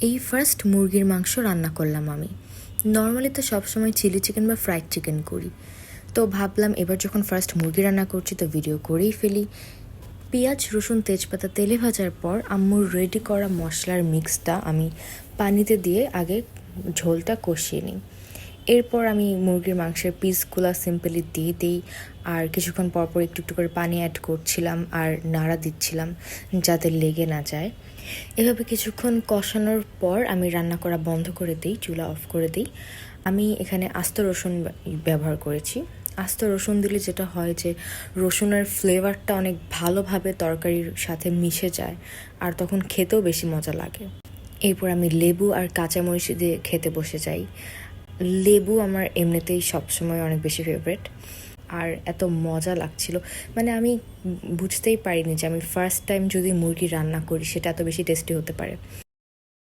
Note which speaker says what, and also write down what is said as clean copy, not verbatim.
Speaker 1: এই ফার্স্ট মুরগির মাংস রান্না করলাম আমি। নর্মালি তো সবসময় চিলি চিকেন বা ফ্রাইড চিকেন করি, তো ভাবলাম এবার যখন ফার্স্ট মুরগি রান্না করছি তো ভিডিও করেই ফেলি। পেঁয়াজ, রসুন, তেজপাতা তেলে ভাজার পর আম্মুর রেডি করা মশলার মিক্সটা আমি পানিতে দিয়ে আগে ঝোলটা কষিয়ে নিই। এরপর আমি মুরগির মাংসের পিসগুলো সিম্পলি দিয়ে দিই, আর কিছুক্ষণ পরপর একটু একটু করে পানি অ্যাড করছিলাম আর নাড়া দিচ্ছিলাম যাতে লেগে না যায়। এভাবে কিছুক্ষণ কষানোর পর আমি রান্না করা বন্ধ করে দিই, চুলা অফ করে দিই। আমি এখানে আস্ত রসুন ব্যবহার করেছি। আস্ত রসুন দিলে যেটা হয় যে রসুনের ফ্লেভারটা অনেক ভালোভাবে তরকারির সাথে মিশে যায়, আর তখন খেতেও বেশি মজা লাগে। এরপর আমি লেবু আর কাঁচামরিচ দিয়ে খেতে বসে যাই। লেবু আমার এমনিতেই সবসময় অনেক বেশি ফেভারিট, আর এত মজা লাগছিল, মানে আমি বুঝতেই পারিনি যে আমি ফার্স্ট টাইম যদি মুরগি রান্না করি সেটা এত বেশি টেস্টি হতে পারে।